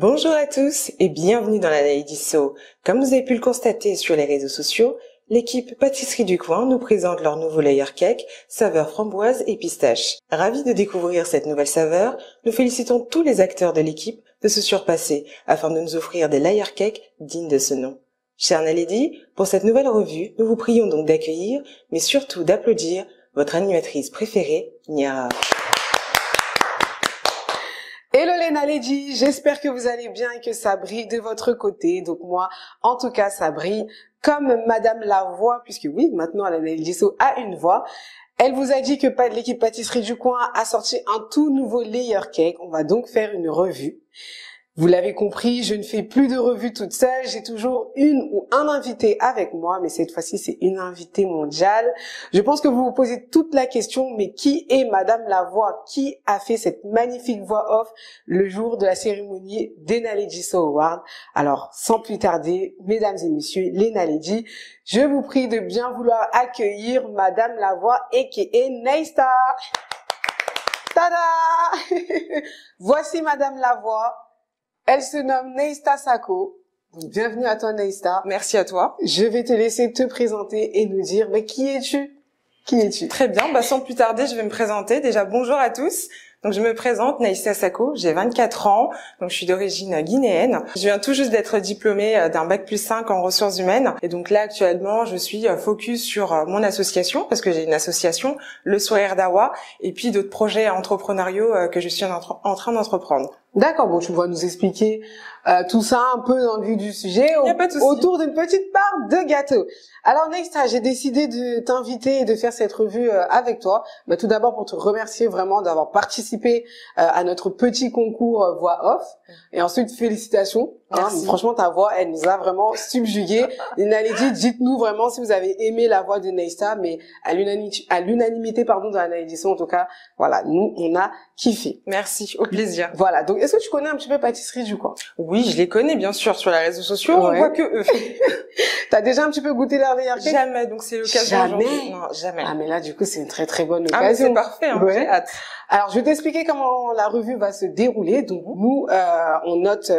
Bonjour à tous et bienvenue dans la Lady So. Comme vous avez pu le constater sur les réseaux sociaux, l'équipe Pâtisserie du Coin nous présente leur nouveau layer cake, saveur framboise et pistache. Ravis de découvrir cette nouvelle saveur, nous félicitons tous les acteurs de l'équipe de se surpasser afin de nous offrir des layer cakes dignes de ce nom. Chère Naledi, pour cette nouvelle revue, nous vous prions donc d'accueillir, mais surtout d'applaudir votre animatrice préférée, Nia. Hello les Naledi, j'espère que vous allez bien et que ça brille de votre côté. Donc moi, en tout cas, ça brille comme Madame la Voix, puisque oui, maintenant la Naledi So a une voix. Elle vous a dit que l'équipe Pâtisserie du Coin a sorti un tout nouveau layer cake. On va donc faire une revue. Vous l'avez compris, je ne fais plus de revues toute seule. J'ai toujours une ou un invité avec moi, mais cette fois-ci, c'est une invitée mondiale. Je pense que vous vous posez toute la question, mais qui est Madame la Voix? Qui a fait cette magnifique voix off le jour de la cérémonie des Naledi So Awards? Alors, sans plus tarder, mesdames et messieurs, les Naledi, je vous prie de bien vouloir accueillir Madame la Voix, a.k.a. Neista. Tada! Voici Madame la Voix. Elle se nomme Neista Sako. Donc, bienvenue à toi, Neista. Merci à toi. Je vais te laisser te présenter et nous dire, mais qui es-tu? Qui es-tu? Très bien, sans plus tarder, je vais me présenter. Déjà, bonjour à tous. Donc, je me présente, Neista Sako, j'ai 24 ans, donc je suis d'origine guinéenne. Je viens tout juste d'être diplômée d'un bac+5 en ressources humaines. Et donc là, actuellement, je suis focus sur mon association, parce que j'ai une association, Le Sourire d'Awa, et puis d'autres projets entrepreneuriaux que je suis en train d'entreprendre. D'accord, bon, tu vas nous expliquer tout ça un peu dans le vif du sujet, autour d'une petite part de gâteau. Alors Neista, j'ai décidé de t'inviter et de faire cette revue avec toi. Tout d'abord pour te remercier vraiment d'avoir participé à notre petit concours voix off. Et ensuite, félicitations. Franchement, ta voix, elle nous a vraiment subjugués. Les Naledi, dites-nous vraiment si vous avez aimé la voix de Neista, mais à l'unanimité, de la Naledi So, en tout cas, voilà, nous, on a kiffé. Merci, au plaisir. Voilà, donc est-ce que tu connais un petit peu Pâtisserie du Coin? Oui, je les connais bien sûr sur les réseaux sociaux, on voit que eux. T'as déjà un petit peu goûté leur layer cake? Jamais, donc c'est l'occasion. Jamais? Non, jamais. Ah mais là du coup c'est une très très bonne occasion. Ah mais c'est parfait, j'ai hâte. Alors je vais t'expliquer comment la revue va se dérouler. Donc nous on note,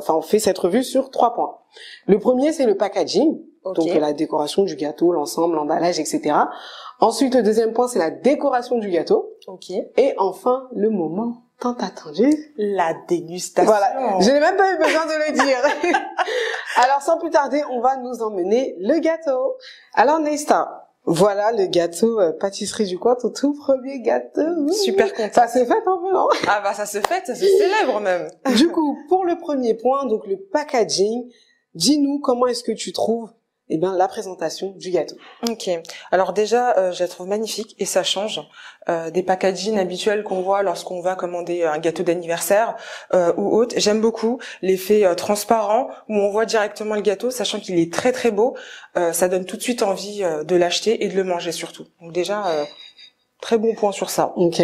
on fait cette revue sur 3 points. Le premier c'est le packaging, donc la décoration du gâteau, l'ensemble, l'emballage, etc. Ensuite le deuxième point c'est la décoration du gâteau. Et enfin le moment tant attendu, la dégustation. Voilà, je n'ai même pas eu besoin de le dire. Alors sans plus tarder, on va nous emmener le gâteau. Alors Neista, voilà le gâteau Pâtisserie du Coin, ton tout premier gâteau. Super content. Ça se fête un peu, non? Ah ça se fête, ça se célèbre même. Du coup, pour le premier point, donc le packaging, dis-nous comment est-ce que tu trouves la présentation du gâteau. Ok. Alors déjà, je la trouve magnifique et ça change des packaging habituels qu'on voit lorsqu'on va commander un gâteau d'anniversaire ou autre. J'aime beaucoup l'effet transparent où on voit directement le gâteau, sachant qu'il est très très beau. Ça donne tout de suite envie de l'acheter et de le manger surtout. Donc déjà, très bon point sur ça. Ok.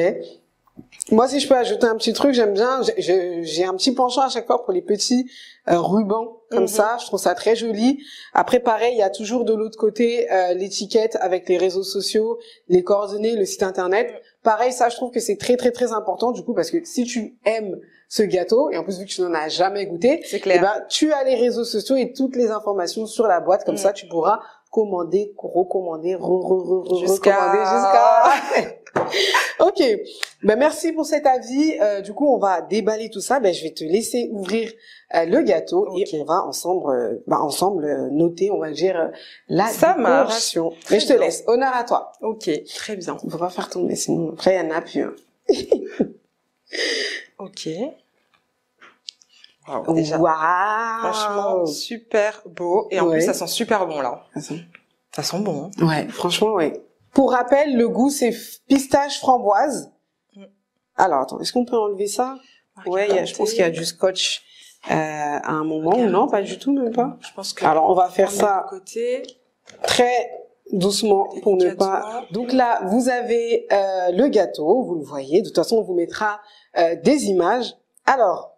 Moi, si je peux ajouter un petit truc, j'aime bien, j'ai un petit penchant à chaque fois pour les petits rubans comme ça, je trouve ça très joli. Après, pareil, il y a toujours de l'autre côté l'étiquette avec les réseaux sociaux, les coordonnées, le site internet. Pareil, ça, je trouve que c'est très très très important du coup parce que si tu aimes ce gâteau et en plus vu que tu n'en as jamais goûté, c'est clair. Tu as les réseaux sociaux et toutes les informations sur la boîte comme ça, tu pourras commander, recommander, recommander jusqu'à... Ok, merci pour cet avis. Du coup, on va déballer tout ça. Je vais te laisser ouvrir le gâteau et on va ensemble noter, on va dire la décoration. Mais je te laisse, honneur à toi. Ok, très bien. On va pas faire tomber, sinon après il y en a plus. Ok. Wow, déjà. Franchement, super beau. Et en plus, ça sent super bon, là. Ça sent bon. Hein. Ouais, franchement, ouais. Pour rappel, le goût, c'est pistache framboise. Alors, attends, est-ce qu'on peut enlever ça? Ouais, je pense qu'il y a du scotch à un moment. Non, pas du tout, même pas. Je pense que... Alors, on va faire ça très doucement pour ne pas... Donc là, vous avez le gâteau, vous le voyez. De toute façon, on vous mettra des images. Alors,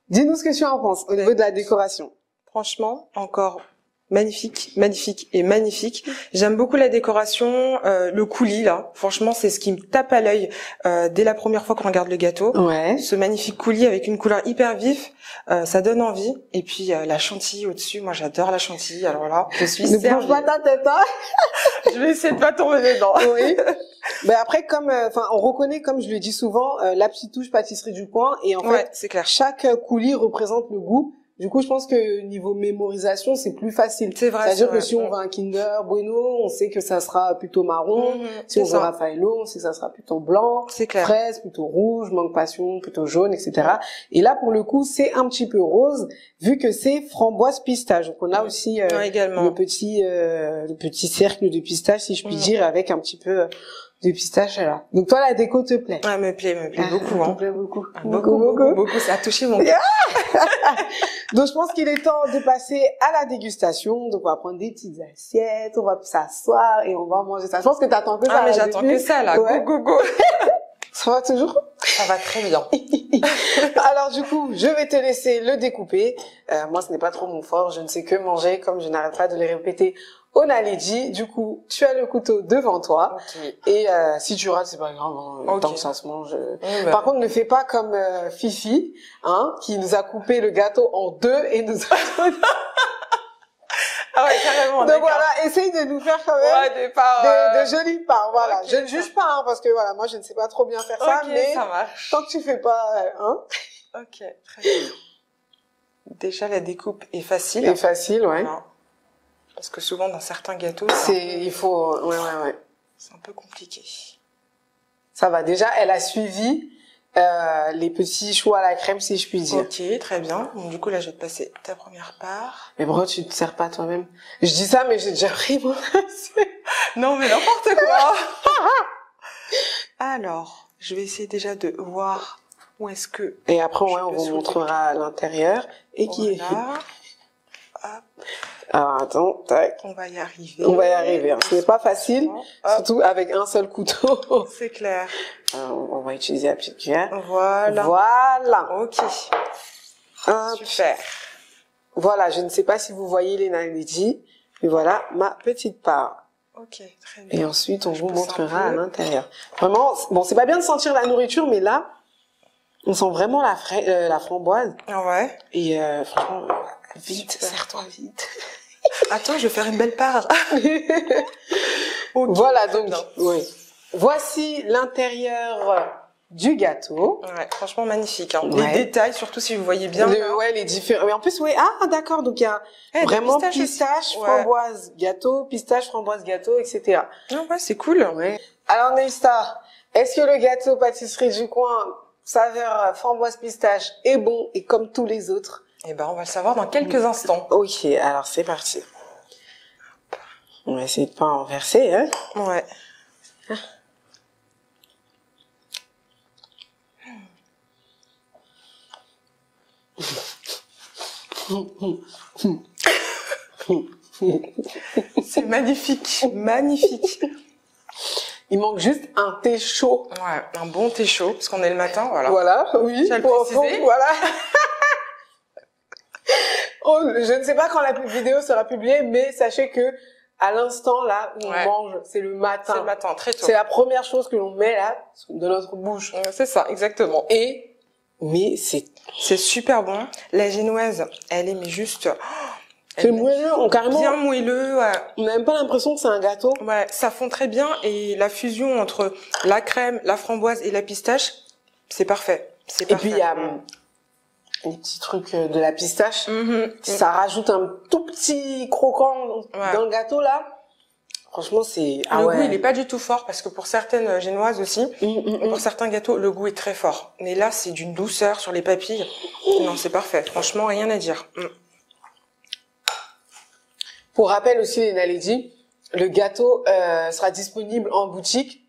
dis-nous ce que tu en penses au niveau de la décoration. Franchement, encore magnifique, magnifique et magnifique. J'aime beaucoup la décoration, le coulis là. Franchement, c'est ce qui me tape à l'œil dès la première fois qu'on regarde le gâteau. Ouais. Ce magnifique coulis avec une couleur hyper vif, ça donne envie. Et puis la chantilly au-dessus, moi j'adore la chantilly. Alors là, je suis Ne servie. bouge pas ta tête, hein. Je vais essayer de pas tomber dedans. Oui. Mais après, comme, on reconnaît, comme je le dis souvent, la petite touche pâtisserie du coin. Et en Ouais, fait, c'est clair. chaque coulis représente le goût. Du coup, je pense que niveau mémorisation, c'est plus facile. C'est vrai. C'est-à-dire que vrai. si on veut un Kinder Bueno, on sait que ça sera plutôt marron. Si on veut Raffaello, on sait que ça sera plutôt blanc. C'est clair. Fraise, plutôt rouge. Mangue passion, plutôt jaune, etc. Et là, pour le coup, c'est un petit peu rose, vu que c'est framboise pistache. Donc, on a aussi également. le petit cercle de pistache, si je puis dire, avec un petit peu de pistache là. Donc toi, la déco te plaît? Ouais, me plaît beaucoup. Me plaît beaucoup. Beaucoup. Ça a touché mon cœur. Donc je pense qu'il est temps de passer à la dégustation. Donc on va prendre des petites assiettes, on va s'asseoir et on va manger ça. Je pense que t'attends que ça. Ah mais j'attends que ça là. Ouais. Go. Ça va toujours? Ça va très bien. Alors du coup, je vais te laisser le découper. Moi, ce n'est pas trop mon fort. Je ne sais que manger, comme je n'arrête pas de les répéter au Naledi. Du coup, tu as le couteau devant toi. Okay. Et si tu rates, c'est pas grave. Hein, tant que ça se mange. Par contre, ne fais pas comme Fifi, hein, qui nous a coupé le gâteau en deux et nous a donné... Ah ouais, carrément. Donc voilà, essaye de nous faire quand même des parts, de jolies parts. Voilà. Okay, Je ne juge pas, hein, parce que voilà, moi je ne sais pas trop bien faire ça, mais ça marche. tant que tu fais pas, hein. Ok, très bien. Déjà la découpe est facile. C'est facile, ouais. Alors, parce que souvent dans certains gâteaux, il faut, ouais. C'est un peu compliqué. Ça va. Déjà, elle a suivi les petits choux à la crème, si je puis dire. Ok, très bien. Donc, du coup, là, je vais te passer ta première part. Mais pourquoi tu te sers pas toi-même? Je dis ça, mais j'ai déjà pris mon Non, mais n'importe quoi. Alors, je vais essayer déjà de voir où est-ce que... Et après, ouais, on vous montrera à l'intérieur. Et qui est... Hop. Alors, attends, tac. On va y arriver. On va y arriver. Hein. Ce n'est pas facile, surtout avec un seul couteau. C'est clair. On va utiliser la petite cuillère. Voilà. Ok. Hop. Super. Voilà, je ne sais pas si vous voyez les Naledi, mais voilà ma petite part. Ok, très bien. Et ensuite, on vous montrera à l'intérieur. Vraiment, bon, c'est pas bien de sentir la nourriture, mais là, on sent vraiment la framboise. Ouais. Et franchement, vite, serre-toi vite. Attends, je vais faire une belle part. Okay, voilà, donc, oui. Voici l'intérieur du gâteau. Ouais, franchement magnifique. Hein. Ouais. Les détails, surtout si vous voyez bien. Ouais, les différents. Mais en plus, oui. Ah, d'accord. Donc il y a vraiment pistache, framboise, gâteau, pistache, framboise, gâteau, etc. Ah ouais, c'est cool. Ouais. Alors Nesta, est-ce que le gâteau pâtisserie du coin, saveur framboise pistache, est bon et comme tous les autres? Eh ben, on va le savoir dans quelques instants. Ok, alors c'est parti. On va essayer de pas en verser, hein. Ouais. C'est magnifique, magnifique. Il manque juste un thé chaud. Ouais, un bon thé chaud, parce qu'on est le matin, voilà. Voilà, oui. Tu as le précisé. Voilà. Oh, je ne sais pas quand la vidéo sera publiée, mais sachez que à l'instant là où on mange, c'est le matin. C'est le matin, très tôt. C'est la première chose que l'on met là dans notre bouche. C'est ça, exactement. Mais c'est super bon. La génoise, elle est mais juste... C'est moelleux, carrément. Bien moelleux, ouais. On n'a même pas l'impression que c'est un gâteau. Ouais, ça fond très bien et la fusion entre la crème, la framboise et la pistache, c'est parfait. C'est parfait. Et puis il y a les petits trucs de la pistache. Ça rajoute un tout petit croquant dans le gâteau là. Franchement, c'est... Le goût, il est pas du tout fort parce que pour certaines génoises aussi, pour certains gâteaux, le goût est très fort. Mais là, c'est d'une douceur sur les papilles. Non, c'est parfait. Franchement, rien à dire. Pour rappel aussi, les Naledi, le gâteau sera disponible en boutique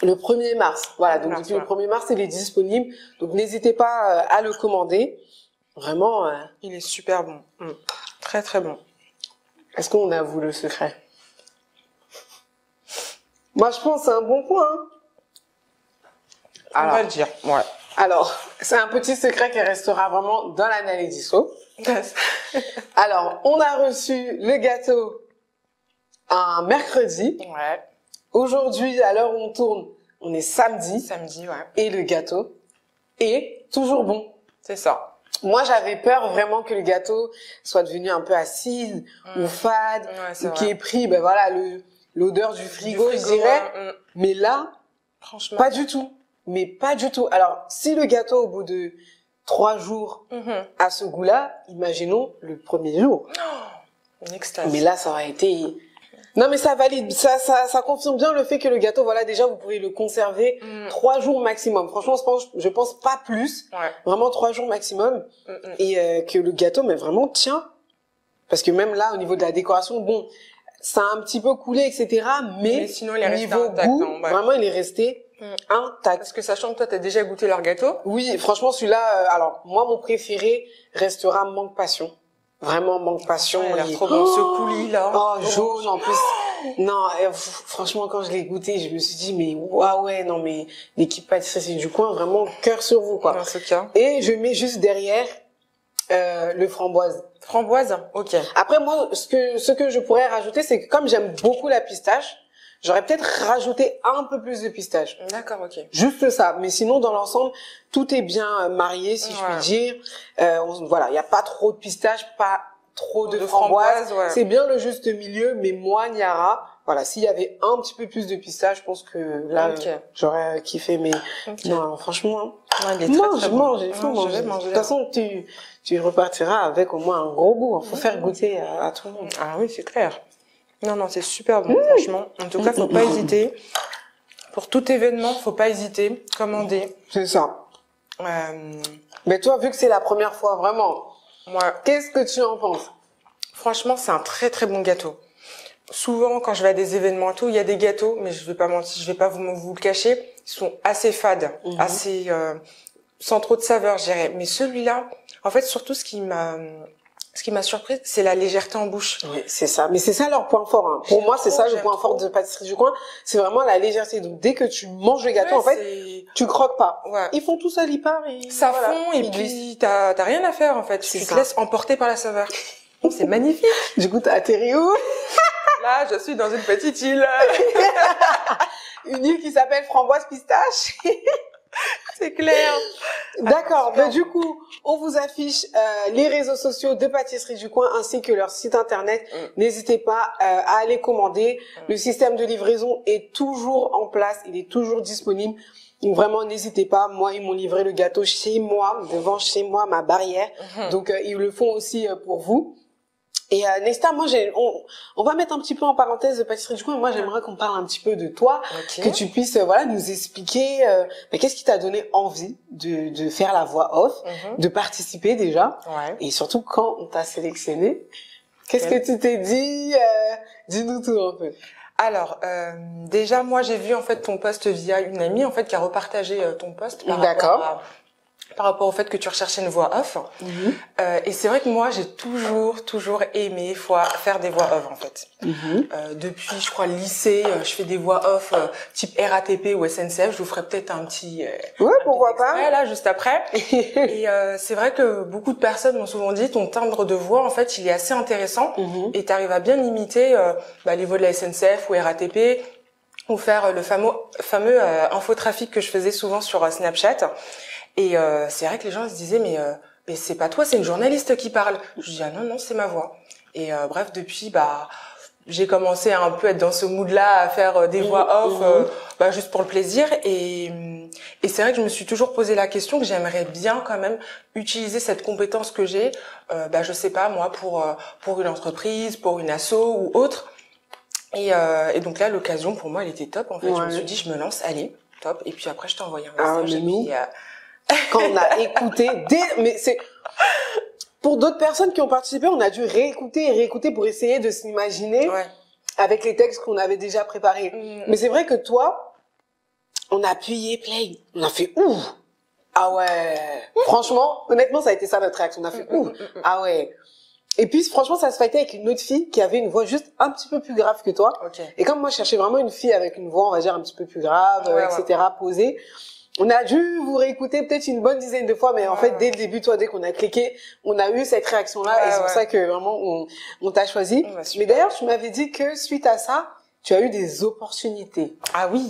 le 1er mars. Voilà, donc depuis le 1er mars, il est disponible. Donc n'hésitez pas à le commander. Vraiment... Il est super bon. Très très bon. Est-ce qu'on avoue le secret? Moi, je pense que c'est un bon point. Hein. On va le dire, ouais. Alors, c'est un petit secret qui restera vraiment dans l'année d'ISO. Alors, on a reçu le gâteau un mercredi. Ouais. Aujourd'hui, à l'heure où on tourne, on est samedi. Samedi, ouais. Et le gâteau est toujours bon. C'est ça. Moi, j'avais peur vraiment que le gâteau soit devenu un peu acide ou fade, ou qu'il ait pris, ben voilà, l'odeur du frigo, je dirais. Ouais. Mais là, Franchement. pas du tout. Mais pas du tout. Alors, si le gâteau, au bout de 3 jours, a ce goût-là, imaginons le premier jour. Une extase. Mais là, ça aurait été... Non, mais ça valide, ça confirme bien le fait que le gâteau, voilà, déjà, vous pouvez le conserver 3 jours maximum. Franchement, je pense pas plus. Ouais. Vraiment 3 jours maximum. Et que le gâteau, mais vraiment tient. Parce que même là, au niveau de la décoration, bon, ça a un petit peu coulé, etc. Mais sinon, il est resté niveau intact, goût, hein, ouais. vraiment, il est resté intact. Parce que sachant que toi, t'as déjà goûté leur gâteau. Oui, franchement, celui-là, alors, moi, mon préféré restera Manque Passion. Vraiment, Manque Passion. Il a l'air trop bon, ce coulis, là. Oh, jaune, en plus. Non, franchement, quand je l'ai goûté, je me suis dit, mais ouais, non, mais l'équipe pâtisserie du coin, vraiment, cœur sur vous, quoi. Dans ce cas. Et je mets juste derrière, le framboise. Framboise, ok. Après, moi, ce que je pourrais rajouter, c'est que comme j'aime beaucoup la pistache, j'aurais peut-être rajouté un peu plus de pistache. D'accord, ok. Juste ça. Mais sinon, dans l'ensemble, tout est bien marié, si je puis dire. Voilà, il n'y a pas trop de pistache, pas trop de framboise. Ouais. C'est bien le juste milieu, mais moi, Niara, voilà, s'il y avait un petit peu plus de pistache, je pense que là, j'aurais kiffé. Mais non, franchement, il est très mange, il faut manger. De toute façon, tu repartiras avec au moins un gros goût. Il faut faire goûter à tout le monde. Ah oui, c'est clair. Non, c'est super bon, franchement. En tout cas, faut pas hésiter. Pour tout événement, faut pas hésiter. Commander. C'est ça. Mais toi, vu que c'est la première fois, vraiment, qu'est-ce que tu en penses? Franchement, c'est un très très bon gâteau. Souvent, quand je vais à des événements et tout, il y a des gâteaux, mais je vais pas mentir, je vais pas vous le cacher. Ils sont assez fades, assez sans trop de saveur, je dirais. Mais celui-là, en fait, surtout ce qui m'a surprise, c'est la légèreté en bouche. Oui, c'est ça. Mais c'est ça leur point fort. Hein. Pour moi, c'est ça le point fort de Pâtisserie du Coin. C'est vraiment la légèreté. Donc, dès que tu manges le gâteau, en fait, tu croques pas. Ouais. Ils font tout ça l'ipar et ça fond et puis t'as rien à faire en fait. Tu te laisses emporter par la saveur. C'est magnifique. Du coup, t'as atterri où? Là, je suis dans une petite île. Une île qui s'appelle Framboise Pistache. C'est clair. D'accord. Ben, du coup, on vous affiche les réseaux sociaux de Pâtisserie du Coin ainsi que leur site internet. N'hésitez pas à aller commander. Le système de livraison est toujours en place. Il est toujours disponible. Donc vraiment, n'hésitez pas. Moi, ils m'ont livré le gâteau chez moi, devant chez moi, ma barrière. Donc, ils le font aussi pour vous. Et Nesta, moi, on va mettre un petit peu en parenthèse de Pâtisserie du Coin. Moi, j'aimerais qu'on parle un petit peu de toi, que tu puisses voilà nous expliquer qu'est-ce qui t'a donné envie de faire la voix off, de participer déjà, et surtout quand on t'a sélectionné. Qu'est-ce que tu t'es dit? Dis-nous tout un peu. Alors, déjà, moi, j'ai vu en fait ton post via une amie en fait qui a repartagé ton post par rapport au fait que tu recherchais une voix off. Et c'est vrai que moi, j'ai toujours aimé faire des voix off, en fait. Depuis, je crois, le lycée, je fais des voix off type RATP ou SNCF. Je vous ferai peut-être un petit pourquoi pas là, juste après. Et c'est vrai que beaucoup de personnes m'ont souvent dit, ton timbre de voix, en fait, il est assez intéressant. Et tu arrives à bien imiter les voix de la SNCF ou RATP, ou faire le fameux infotrafic que je faisais souvent sur Snapchat. Et c'est vrai que les gens se disaient mais c'est pas toi, c'est une journaliste qui parle. Je dis non, c'est ma voix. Et bref, depuis j'ai commencé à un peu être dans ce mood-là, à faire des voix off juste pour le plaisir. Et c'est vrai que je me suis toujours posé la question que j'aimerais bien quand même utiliser cette compétence que j'ai, je sais pas moi, pour une entreprise, pour une asso ou autre. Et donc là, l'occasion pour moi, elle était top. En fait, je me suis dit, je me lance, allez, top. Et puis après, je t'ai envoyé un message. Quand on a écouté, mais c'est pour d'autres personnes qui ont participé, on a dû réécouter pour essayer de s'imaginer avec les textes qu'on avait déjà préparés. Mais c'est vrai que toi, on a appuyé play, on a fait ouh, ah ouais. Franchement, honnêtement, ça a été ça notre réaction. On a fait ouh, ah ouais. Et puis franchement, ça se fightait avec une autre fille qui avait une voix juste un petit peu plus grave que toi. Et comme moi, je cherchais vraiment une fille avec une voix, on va dire un petit peu plus grave, etc., posée. On a dû vous réécouter peut-être une bonne dizaine de fois, mais en fait, dès le début, toi, dès qu'on a cliqué, on a eu cette réaction-là, et c'est pour ça que vraiment, on t'a choisi. Mais d'ailleurs, tu m'avais dit que suite à ça, tu as eu des opportunités. Ah oui,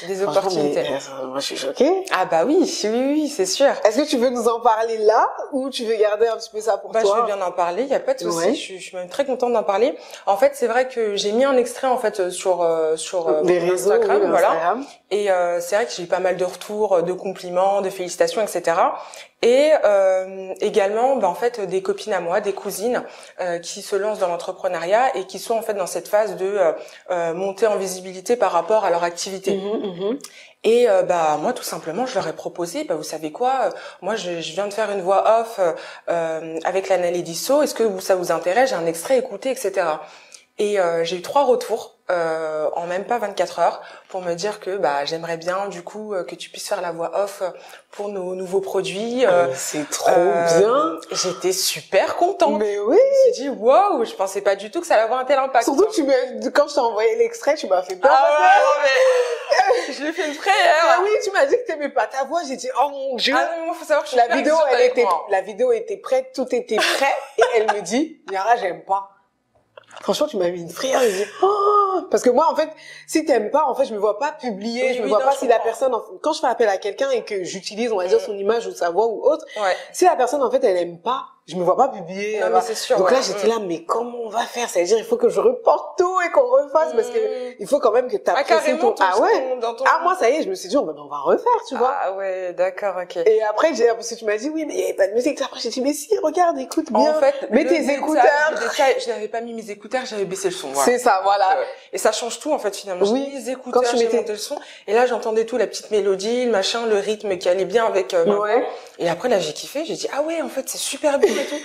des opportunités. Moi, je suis choquée. Ah bah oui, c'est sûr. Est-ce que tu veux nous en parler là, ou tu veux garder un petit peu ça pour toi? Je veux bien en parler, il y a pas de souci. Je suis même très contente d'en parler. En fait, c'est vrai que j'ai mis un extrait en fait sur les réseaux, Instagram, voilà. Instagram. Et c'est vrai que j'ai eu pas mal de retours, de compliments, de félicitations, etc. Et également, en fait, des copines à moi, des cousines qui se lancent dans l'entrepreneuriat et qui sont en fait dans cette phase de montée en visibilité par rapport à leur activité. Et moi, tout simplement, je leur ai proposé, vous savez quoi, moi, je viens de faire une voix off avec l'Anna Ledisso. Est-ce que ça vous intéresse? J'ai un extrait, écoutez, etc. Et j'ai eu 3 retours en même pas 24 heures pour me dire que j'aimerais bien du coup que tu puisses faire la voix off pour nos nouveaux produits. C'est trop bien. J'étais super contente. Mais oui. Je me suis dit waouh, je pensais pas du tout que ça allait avoir un tel impact. Surtout quand je t'ai envoyé l'extrait, tu m'as fait peur. Mais je l'ai fait une frayeur. Oui, tu m'as dit que t'aimais pas ta voix. J'ai dit oh mon Dieu. Ah non, faut savoir que je suis la vidéo était prête, tout était prêt et elle me dit Yara, j'aime pas. Franchement, tu m'as mis une frayeur. Je dis, parce que moi, en fait, si t'aimes pas, en fait, je me vois pas publier, je me vois pas si la personne, quand je fais appel à quelqu'un et que j'utilise, on va dire, son image ou sa voix ou autre, si la personne, en fait, elle aime pas, je me vois pas publier. Non, mais c'est sûr. Donc là, j'étais là, mais comment on va faire? C'est-à-dire, il faut que je reporte tout et qu'on refasse parce que il faut quand même que t'apprécies ton... moi, ça y est, je me suis dit, on va refaire, tu vois. Ah ouais, d'accord, ok. Et après, parce que tu m'as dit, oui, mais il y avait pas de musique. Après, j'ai dit, mais si, regarde, écoute bien. En fait, mets tes écouteurs. Je n'avais pas mis mes écouteurs, j'avais baissé le son. Voilà. C'est ça, voilà. Et ça change tout, en fait, finalement. Oui. J'ai mis les écouteurs, j'ai monté le son. Et là, j'entendais tout, la petite mélodie, le machin, le rythme qui allait bien avec Et après, là, j'ai kiffé. J'ai dit, ah ouais, en fait, c'est super bien et tout.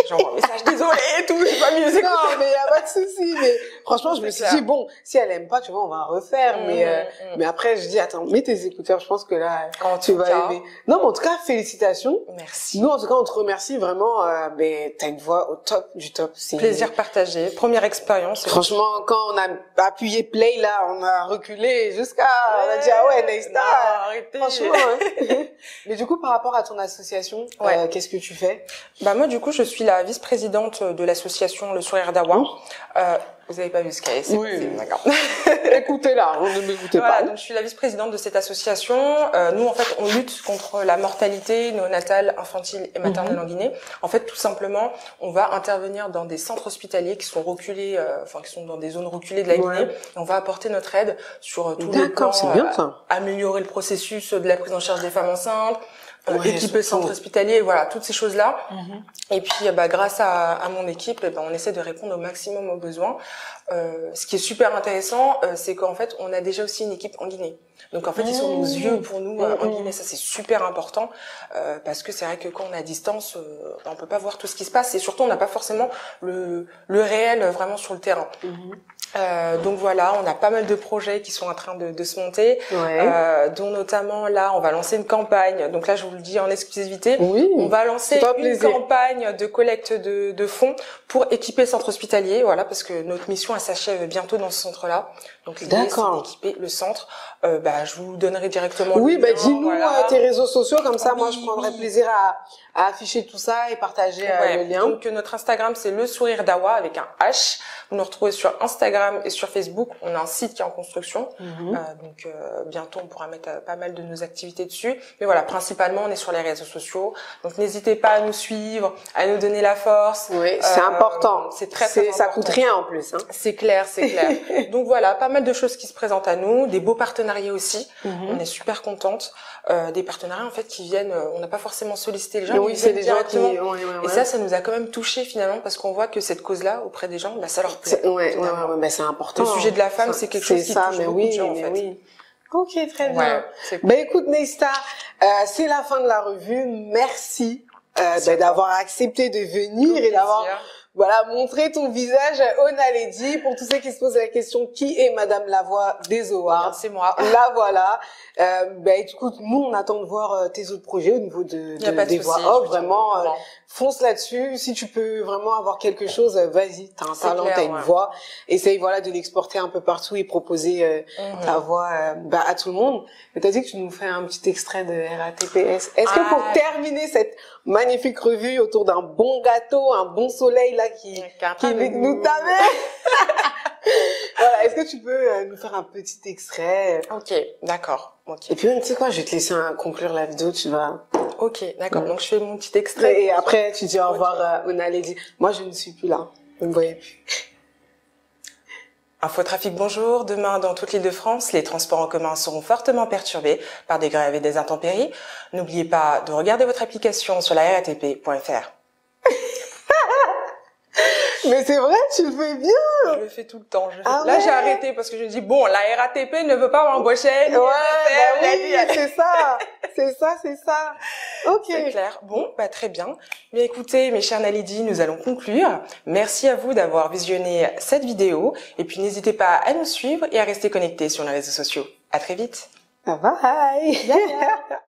J'envoie un message, désolé et tout, j'ai pas mis les écouteurs. Non, mais y a pas de souci. Mais franchement, je me suis dit, bon, si elle aime pas, tu vois, on va refaire. Mais après, je dis, attends, mets tes écouteurs. Je pense que là, tu vas aimer. Non, mais en tout cas, félicitations. Merci. Nous, en tout cas, on te remercie vraiment. T'as une voix au top du top. Plaisir partagé. Première expérience. Franchement, quand on a appuyé play, là, on a reculé jusqu'à, on a dit, ah ouais, Neista. Arrêtez. Franchement, Mais du coup, par rapport à ton association, qu'est-ce que tu fais? Moi, du coup, je suis la vice-présidente de l'association Le Sourire d'Awa. Vous avez pas vu ce qu'elle est, oui. D'accord. Écoutez-la, on ne m'écoutez pas. Donc je suis la vice-présidente de cette association. Nous, en fait, on lutte contre la mortalité néonatale, infantile et maternelle en Guinée. En fait, tout simplement, on va intervenir dans des centres hospitaliers qui sont reculés, qui sont dans des zones reculées de la Guinée. Et on va apporter notre aide sur tout le plan, c'est bien ça. Améliorer le processus de la prise en charge des femmes enceintes, équiper le centre hospitalier, voilà, toutes ces choses-là. Et puis, grâce à mon équipe, on essaie de répondre au maximum aux besoins. Ce qui est super intéressant, c'est qu'en fait, on a déjà aussi une équipe en Guinée. Donc, en fait, ils sont nos yeux pour nous en Guinée. Ça, c'est super important parce que c'est vrai que quand on est à distance, on peut pas voir tout ce qui se passe et surtout, on n'a pas forcément le réel vraiment sur le terrain. Donc voilà, on a pas mal de projets qui sont en train de se monter, dont notamment là, on va lancer une campagne. Donc là, je vous le dis en exclusivité, on va lancer une campagne de collecte de fonds pour équiper le centre hospitalier. Voilà, parce que notre mission elle s'achève bientôt dans ce centre-là. Donc l'idée c'est d'équiper le centre. Je vous donnerai directement. Oui, le lien, dis-nous tes réseaux sociaux comme ça. Moi, je prendrai plaisir à afficher tout ça et partager le lien. Donc notre Instagram c'est Le Sourire d'Awa avec un H. Vous nous retrouvez sur Instagram et sur Facebook. On a un site qui est en construction. Donc bientôt on pourra mettre pas mal de nos activités dessus. Mais voilà, principalement on est sur les réseaux sociaux. Donc n'hésitez pas à nous suivre, à nous donner la force. Oui, c'est important. C'est très important. Ça coûte rien en plus. Hein. C'est clair, c'est clair. Donc voilà, pas mal de choses qui se présentent à nous, des beaux partenariats aussi. On est super contente. Des partenariats en fait qui viennent, on n'a pas forcément sollicité les gens. Oui, c'est des gens qui. Et ça nous a quand même touché finalement parce qu'on voit que cette cause-là auprès des gens, ça leur plaît. C'est important. Le sujet de la femme, c'est quelque chose qui touche beaucoup de gens en fait. Oui. Ok, très bien. Cool. Écoute Neista, c'est la fin de la revue. Merci d'avoir accepté de venir et d'avoir voilà, montrer ton visage au Naledi. Pour tous ceux qui se posent la question, qui est Madame Lavoie des Awards? C'est moi. La voilà. Écoute, nous, on attend de voir tes autres projets au niveau des voix off. Vraiment, fonce là-dessus. Si tu peux vraiment avoir quelque chose, vas-y. T'as un talent, t'as une voix. Essaye, voilà, de l'exporter un peu partout et proposer ta voix à tout le monde. Mais t'as dit que tu nous fais un petit extrait de RATPS. Est-ce que pour terminer cette magnifique revue autour d'un bon gâteau, un bon soleil là qui nous tamer. Voilà, est-ce que tu peux nous faire un petit extrait? Ok, d'accord. Okay. Et puis, tu sais quoi, je vais te laisser conclure la vidéo, tu vas... Ok, d'accord. Donc, je fais mon petit extrait. Et après, tu dis au revoir au Naledi. Moi, je ne suis plus là. Vous ne me voyez plus. Infotrafic, bonjour. Demain, dans toute l'Île-de-France, les transports en commun seront fortement perturbés par des grèves et des intempéries. N'oubliez pas de regarder votre application sur la ratp.fr. Mais c'est vrai, tu le fais bien. Je le fais tout le temps. Là, j'ai arrêté parce que je me dis, bon, la RATP ne veut pas m'embaucher. C'est ça. Ok. C'est clair. Bon, très bien. Mais écoutez, mes chers Naledi, nous allons conclure. Merci à vous d'avoir visionné cette vidéo. Et puis, n'hésitez pas à nous suivre et à rester connectés sur les réseaux sociaux. À très vite. Bye bye.